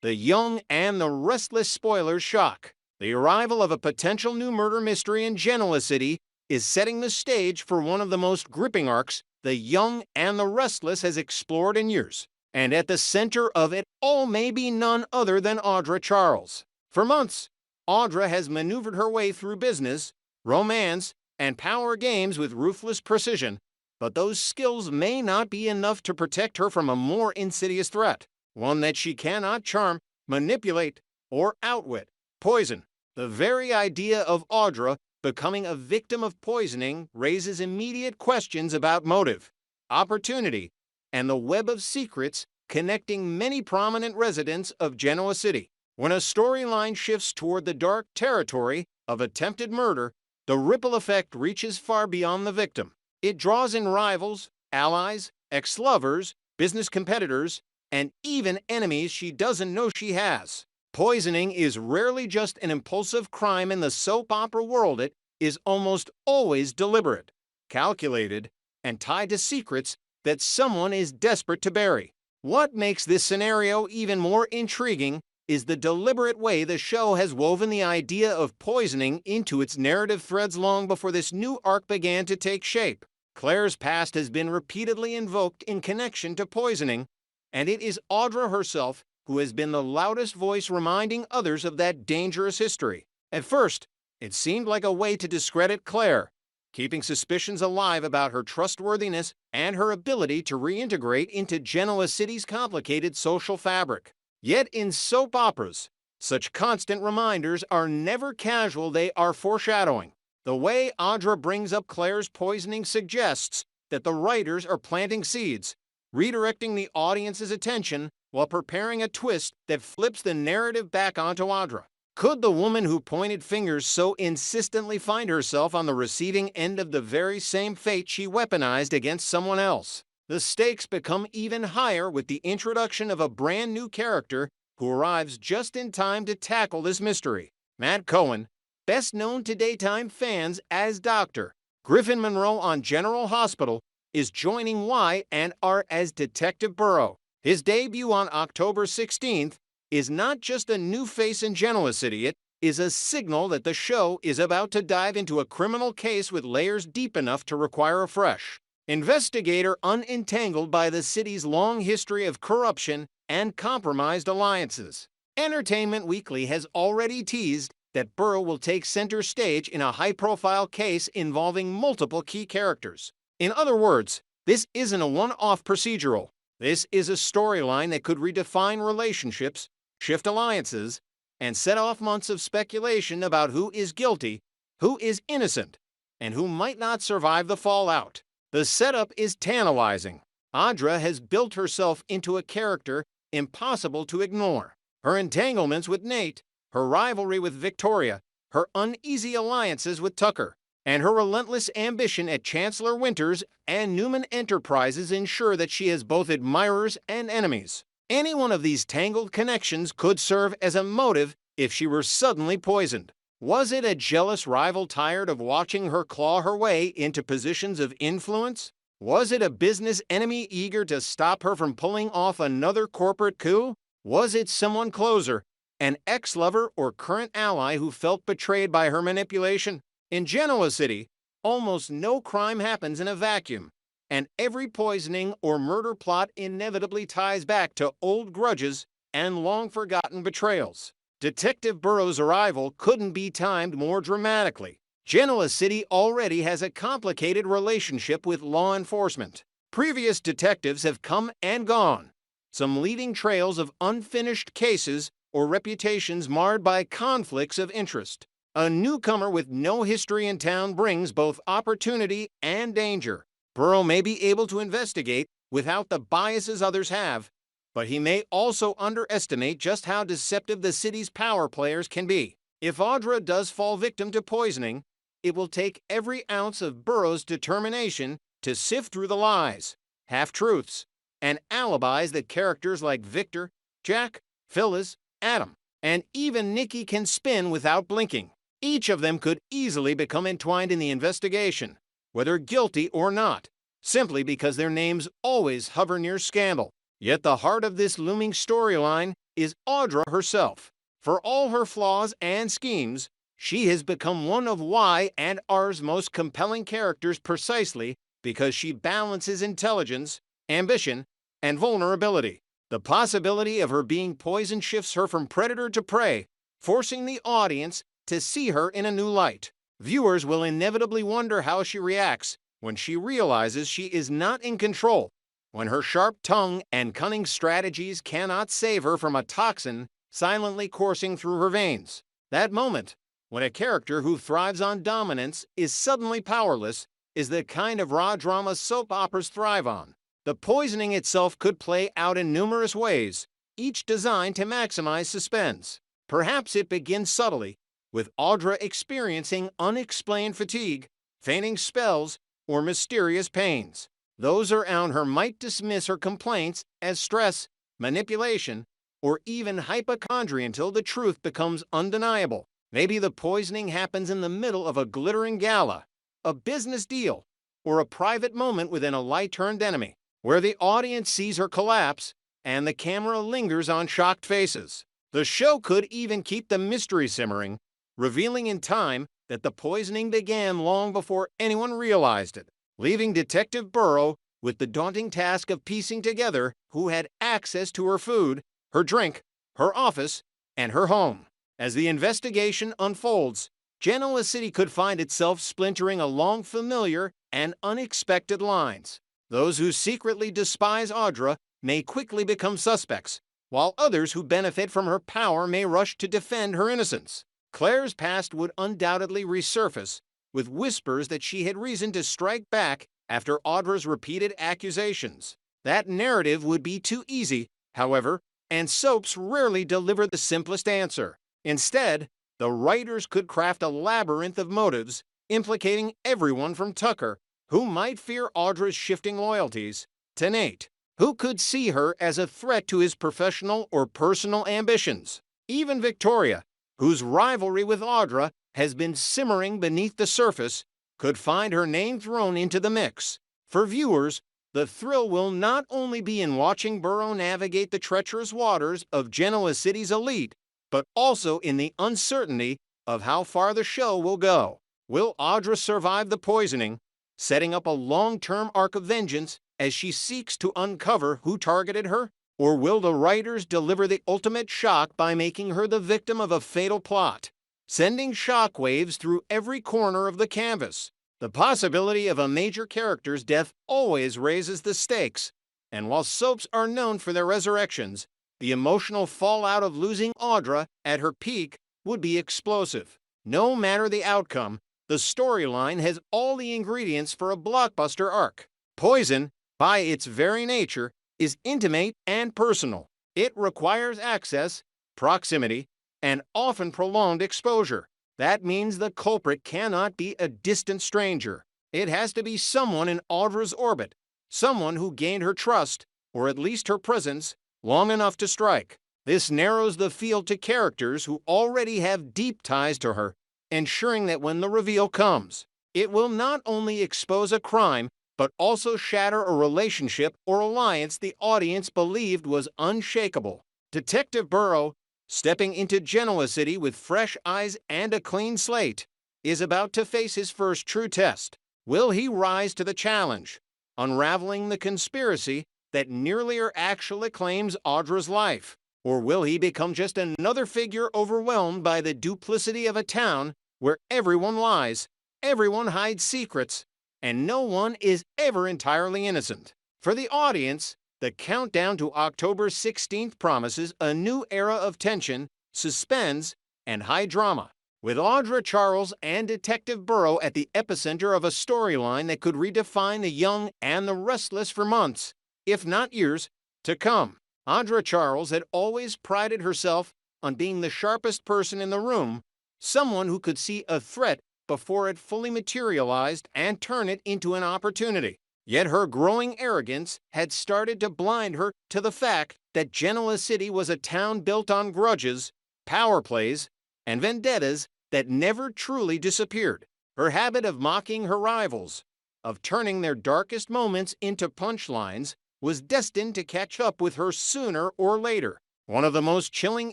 The young and the restless spoilers shock. The arrival of a potential new murder mystery in Genoa City is setting the stage for one of the most gripping arcs The Young and the Restless has explored in years. And at the center of it all may be none other than Audra Charles. For months, Audra has maneuvered her way through business, romance, and power games with ruthless precision, but those skills may not be enough to protect her from a more insidious threat, one that she cannot charm, manipulate, or outwit: poison. The very idea of Audra becoming a victim of poisoning raises immediate questions about motive, opportunity, and the web of secrets connecting many prominent residents of Genoa City. When a storyline shifts toward the dark territory of attempted murder, the ripple effect reaches far beyond the victim. It draws in rivals, allies, ex-lovers, business competitors, and even enemies she doesn't know she has. Poisoning is rarely just an impulsive crime in the soap opera world. It is almost always deliberate, calculated, and tied to secrets that someone is desperate to bury. What makes this scenario even more intriguing is the deliberate way the show has woven the idea of poisoning into its narrative threads long before this new arc began to take shape. Claire's past has been repeatedly invoked in connection to poisoning, and it is Audra herself who has been the loudest voice reminding others of that dangerous history. At first, it seemed like a way to discredit Claire, keeping suspicions alive about her trustworthiness and her ability to reintegrate into Genoa City's complicated social fabric. Yet in soap operas, such constant reminders are never casual, they are foreshadowing. The way Audra brings up Claire's poisoning suggests that the writers are planting seeds, redirecting the audience's attention while preparing a twist that flips the narrative back onto Audra. Could the woman who pointed fingers so insistently find herself on the receiving end of the very same fate she weaponized against someone else? The stakes become even higher with the introduction of a brand new character who arrives just in time to tackle this mystery. Matt Cohen, best known to daytime fans as Dr. Griffin Monroe on General Hospital, is joining Y&R as Detective Burrow. His debut on October 16th is not just a new face in Genoa City, it is a signal that the show is about to dive into a criminal case with layers deep enough to require a fresh investigator unentangled by the city's long history of corruption and compromised alliances. Entertainment Weekly has already teased that Burrow will take center stage in a high-profile case involving multiple key characters. In other words, this isn't a one-off procedural. This is a storyline that could redefine relationships, shift alliances, and set off months of speculation about who is guilty, who is innocent, and who might not survive the fallout. The setup is tantalizing. Audra has built herself into a character impossible to ignore. Her entanglements with Nate, her rivalry with Victoria, her uneasy alliances with Tucker, and her relentless ambition at Chancellor Winters and Newman Enterprises ensure that she has both admirers and enemies. Any one of these tangled connections could serve as a motive if she were suddenly poisoned. Was it a jealous rival tired of watching her claw her way into positions of influence? Was it a business enemy eager to stop her from pulling off another corporate coup? Was it someone closer, an ex-lover or current ally who felt betrayed by her manipulation? In Genoa City, almost no crime happens in a vacuum, and every poisoning or murder plot inevitably ties back to old grudges and long-forgotten betrayals. Detective Burrow's arrival couldn't be timed more dramatically. Genoa City already has a complicated relationship with law enforcement. Previous detectives have come and gone, some leaving trails of unfinished cases or reputations marred by conflicts of interest. A newcomer with no history in town brings both opportunity and danger. Burrow may be able to investigate without the biases others have, but he may also underestimate just how deceptive the city's power players can be. If Audra does fall victim to poisoning, it will take every ounce of Burrow's determination to sift through the lies, half-truths, and alibis that characters like Victor, Jack, Phyllis, Adam, and even Nikki can spin without blinking. Each of them could easily become entwined in the investigation, whether guilty or not, simply because their names always hover near scandal. Yet the heart of this looming storyline is Audra herself. For all her flaws and schemes, she has become one of Y&R's most compelling characters precisely because she balances intelligence, ambition, and vulnerability. The possibility of her being poisoned shifts her from predator to prey, forcing the audience to see her in a new light. Viewers will inevitably wonder how she reacts when she realizes she is not in control, when her sharp tongue and cunning strategies cannot save her from a toxin silently coursing through her veins. That moment, when a character who thrives on dominance is suddenly powerless, is the kind of raw drama soap operas thrive on. The poisoning itself could play out in numerous ways, each designed to maximize suspense. Perhaps it begins subtly, with Audra experiencing unexplained fatigue, fainting spells, or mysterious pains. Those around her might dismiss her complaints as stress, manipulation, or even hypochondria until the truth becomes undeniable. Maybe the poisoning happens in the middle of a glittering gala, a business deal, or a private moment within a light-turned enemy, where the audience sees her collapse and the camera lingers on shocked faces. The show could even keep the mystery simmering, revealing in time that the poisoning began long before anyone realized it, leaving Detective Burrow with the daunting task of piecing together who had access to her food, her drink, her office, and her home. As the investigation unfolds, Genoa City could find itself splintering along familiar and unexpected lines. Those who secretly despise Audra may quickly become suspects, while others who benefit from her power may rush to defend her innocence. Claire's past would undoubtedly resurface, with whispers that she had reason to strike back after Audra's repeated accusations. That narrative would be too easy, however, and soaps rarely deliver the simplest answer. Instead, the writers could craft a labyrinth of motives, implicating everyone from Tucker, who might fear Audra's shifting loyalties, to Nate, who could see her as a threat to his professional or personal ambitions. Even Victoria, whose rivalry with Audra has been simmering beneath the surface, could find her name thrown into the mix. For viewers, the thrill will not only be in watching Burrow navigate the treacherous waters of Genoa City's elite, but also in the uncertainty of how far the show will go. Will Audra survive the poisoning, setting up a long-term arc of vengeance as she seeks to uncover who targeted her? Or will the writers deliver the ultimate shock by making her the victim of a fatal plot, sending shockwaves through every corner of the canvas? The possibility of a major character's death always raises the stakes, and while soaps are known for their resurrections, the emotional fallout of losing Audra at her peak would be explosive. No matter the outcome, the storyline has all the ingredients for a blockbuster arc. Poison, by its very nature, is intimate and personal. It requires access, proximity, and often prolonged exposure. That means the culprit cannot be a distant stranger. It has to be someone in Audra's orbit, someone who gained her trust, or at least her presence, long enough to strike. This narrows the field to characters who already have deep ties to her, ensuring that when the reveal comes, it will not only expose a crime, but also shatter a relationship or alliance the audience believed was unshakable. Detective Burrow, stepping into Genoa City with fresh eyes and a clean slate, is about to face his first true test. Will he rise to the challenge, unraveling the conspiracy that nearly or actually claims Audra's life? Or will he become just another figure overwhelmed by the duplicity of a town where everyone lies, everyone hides secrets, and no one is ever entirely innocent? For the audience, the countdown to October 16th promises a new era of tension, suspense, and high drama, with Audra Charles and Detective Burrow at the epicenter of a storyline that could redefine the young and the restless for months, if not years, to come. Audra Charles had always prided herself on being the sharpest person in the room, someone who could see a threat before it fully materialized and turn it into an opportunity. Yet her growing arrogance had started to blind her to the fact that Genoa City was a town built on grudges, power plays, and vendettas that never truly disappeared. Her habit of mocking her rivals, of turning their darkest moments into punchlines, was destined to catch up with her sooner or later. One of the most chilling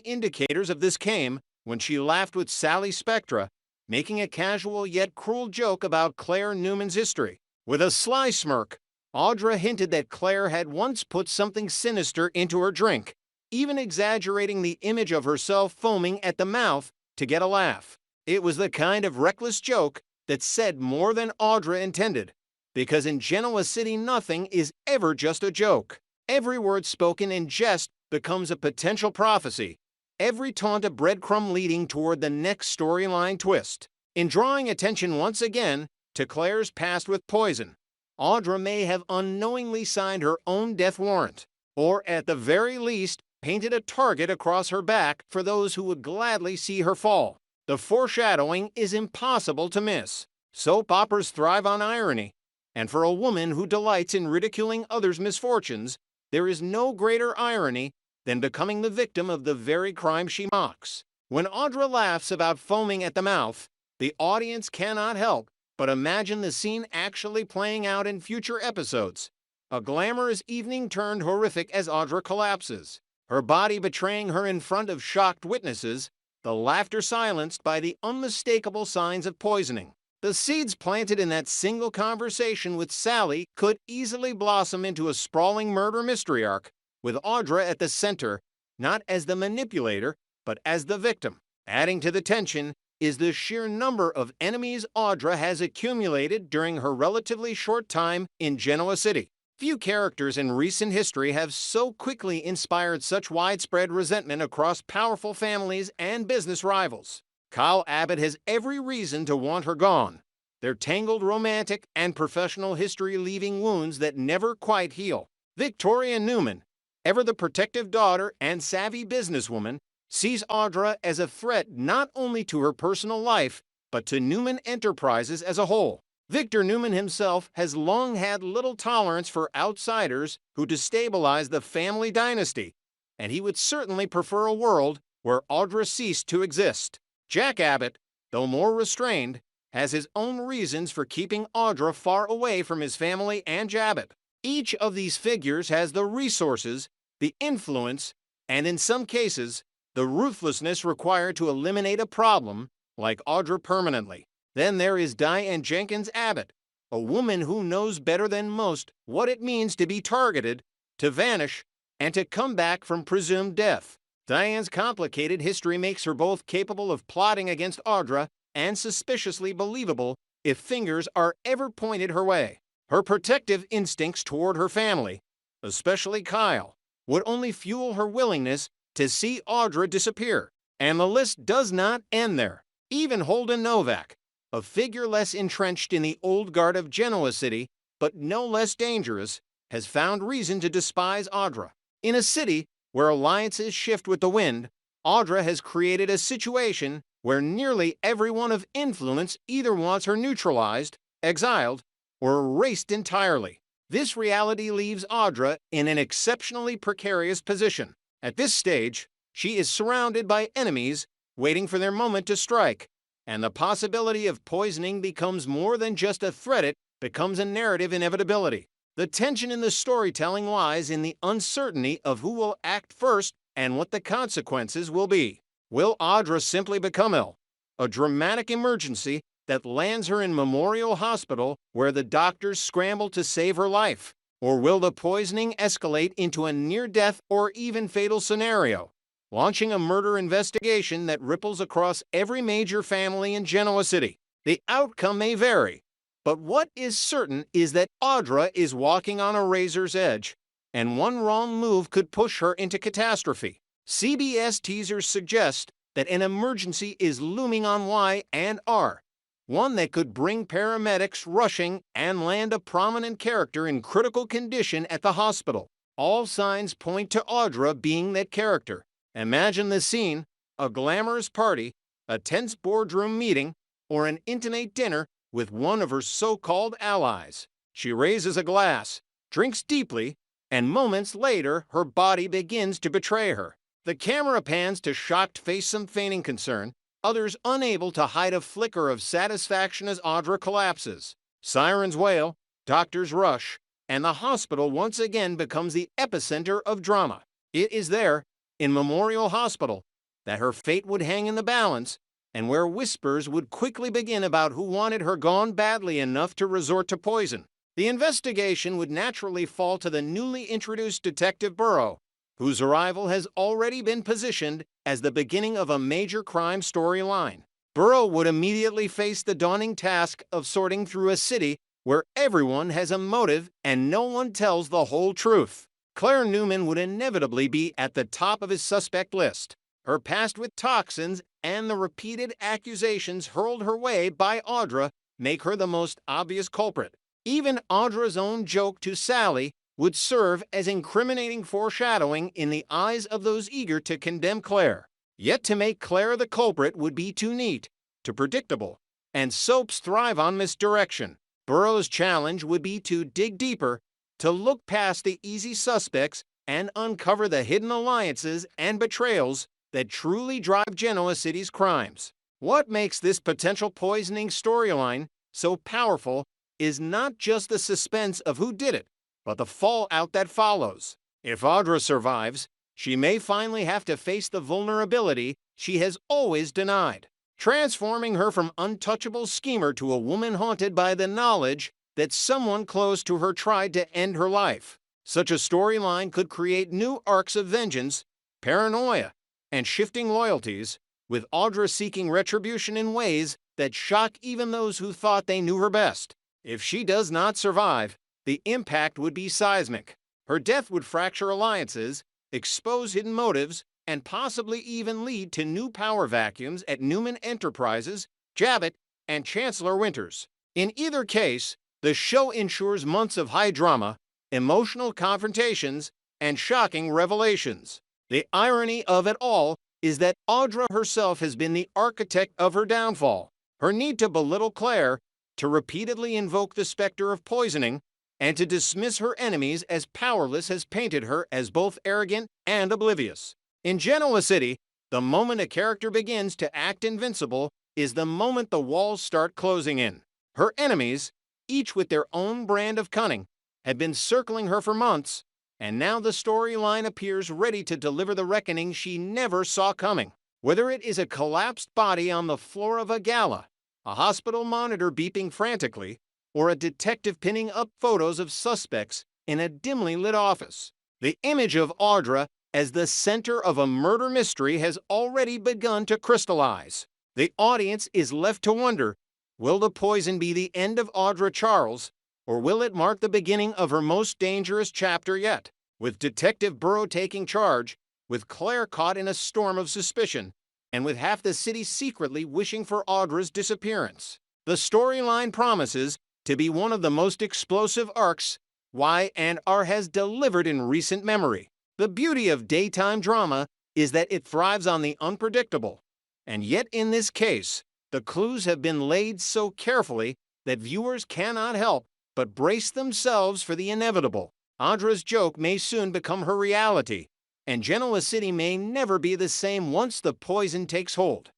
indicators of this came when she laughed with Sally Spectra, making a casual yet cruel joke about Claire Newman's history. With a sly smirk, Audra hinted that Claire had once put something sinister into her drink, even exaggerating the image of herself foaming at the mouth to get a laugh. It was the kind of reckless joke that said more than Audra intended, because in Genoa City nothing is ever just a joke. Every word spoken in jest becomes a potential prophecy, every taunt a breadcrumb leading toward the next storyline twist. In drawing attention once again to Claire's past with poison, Audra may have unknowingly signed her own death warrant, or at the very least painted a target across her back for those who would gladly see her fall. The foreshadowing is impossible to miss. Soap operas thrive on irony, and for a woman who delights in ridiculing others' misfortunes, there is no greater irony than becoming the victim of the very crime she mocks. When Audra laughs about foaming at the mouth, the audience cannot help but imagine the scene actually playing out in future episodes. A glamorous evening turned horrific as Audra collapses, her body betraying her in front of shocked witnesses, the laughter silenced by the unmistakable signs of poisoning. The seeds planted in that single conversation with Sally could easily blossom into a sprawling murder mystery arc, with Audra at the center, not as the manipulator, but as the victim. Adding to the tension is the sheer number of enemies Audra has accumulated during her relatively short time in Genoa City. Few characters in recent history have so quickly inspired such widespread resentment across powerful families and business rivals. Kyle Abbott has every reason to want her gone, their tangled romantic and professional history leaving wounds that never quite heal. Victoria Newman, ever the protective daughter and savvy businesswoman, sees Audra as a threat not only to her personal life, but to Newman Enterprises as a whole. Victor Newman himself has long had little tolerance for outsiders who destabilize the family dynasty, and he would certainly prefer a world where Audra ceased to exist. Jack Abbott, though more restrained, has his own reasons for keeping Audra far away from his family and Jabbit. Each of these figures has the resources, the influence, and in some cases, the ruthlessness required to eliminate a problem like Audra permanently. Then there is Diane Jenkins Abbott, a woman who knows better than most what it means to be targeted, to vanish, and to come back from presumed death. Diane's complicated history makes her both capable of plotting against Audra and suspiciously believable if fingers are ever pointed her way. Her protective instincts toward her family, especially Kyle, would only fuel her willingness to see Audra disappear. And the list does not end there. Even Holden Novak, a figure less entrenched in the old guard of Genoa City, but no less dangerous, has found reason to despise Audra. In a city where alliances shift with the wind, Audra has created a situation where nearly everyone of influence either wants her neutralized, exiled, or erased entirely. This reality leaves Audra in an exceptionally precarious position. At this stage, she is surrounded by enemies waiting for their moment to strike, and the possibility of poisoning becomes more than just a threat, it becomes a narrative inevitability. The tension in the storytelling lies in the uncertainty of who will act first and what the consequences will be. Will Audra simply become ill, a dramatic emergency that lands her in Memorial Hospital where the doctors scramble to save her life? Or will the poisoning escalate into a near-death or even fatal scenario, launching a murder investigation that ripples across every major family in Genoa City? The outcome may vary, but what is certain is that Audra is walking on a razor's edge, and one wrong move could push her into catastrophe. CBS teasers suggest that an emergency is looming on Y&R, one that could bring paramedics rushing and land a prominent character in critical condition at the hospital. All signs point to Audra being that character. Imagine the scene: a glamorous party, a tense boardroom meeting, or an intimate dinner with one of her so-called allies. She raises a glass, drinks deeply, and moments later her body begins to betray her. The camera pans to shocked face, some feigning concern, others unable to hide a flicker of satisfaction as Audra collapses. Sirens wail, doctors rush, and the hospital once again becomes the epicenter of drama. It is there, in Memorial Hospital, that her fate would hang in the balance, and where whispers would quickly begin about who wanted her gone badly enough to resort to poison. The investigation would naturally fall to the newly introduced Detective Burrow, whose arrival has already been positioned as the beginning of a major crime storyline. Burrow would immediately face the daunting task of sorting through a city where everyone has a motive and no one tells the whole truth. Claire Newman would inevitably be at the top of his suspect list. Her past with toxins and the repeated accusations hurled her way by Audra make her the most obvious culprit. Even Audra's own joke to Sally would serve as incriminating foreshadowing in the eyes of those eager to condemn Claire. Yet to make Claire the culprit would be too neat, too predictable, and soaps thrive on misdirection. Burrow's challenge would be to dig deeper, to look past the easy suspects and uncover the hidden alliances and betrayals that truly drive Genoa City's crimes. What makes this potential poisoning storyline so powerful is not just the suspense of who did it, but the fallout that follows. If Audra survives, she may finally have to face the vulnerability she has always denied, transforming her from untouchable schemer to a woman haunted by the knowledge that someone close to her tried to end her life. Such a storyline could create new arcs of vengeance, paranoia, and shifting loyalties, with Audra seeking retribution in ways that shock even those who thought they knew her best. If she does not survive, the impact would be seismic. Her death would fracture alliances, expose hidden motives, and possibly even lead to new power vacuums at Newman Enterprises, Javits, and Chancellor Winters. In either case, the show ensures months of high drama, emotional confrontations, and shocking revelations. The irony of it all is that Audra herself has been the architect of her downfall. Her need to belittle Claire, to repeatedly invoke the specter of poisoning, and to dismiss her enemies as powerless has painted her as both arrogant and oblivious. In Genoa City, the moment a character begins to act invincible is the moment the walls start closing in. Her enemies, each with their own brand of cunning, have been circling her for months, and now the storyline appears ready to deliver the reckoning she never saw coming. Whether it is a collapsed body on the floor of a gala, a hospital monitor beeping frantically, or a detective pinning up photos of suspects in a dimly lit office, the image of Audra as the center of a murder mystery has already begun to crystallize. The audience is left to wonder, will the poison be the end of Audra Charles, or will it mark the beginning of her most dangerous chapter yet? With Detective Burrow taking charge, with Claire caught in a storm of suspicion, and with half the city secretly wishing for Audra's disappearance, the storyline promises to be one of the most explosive arcs Y&R has delivered in recent memory. The beauty of daytime drama is that it thrives on the unpredictable, and yet in this case, the clues have been laid so carefully that viewers cannot help but brace themselves for the inevitable. Audra's joke may soon become her reality, and Genoa City may never be the same once the poison takes hold.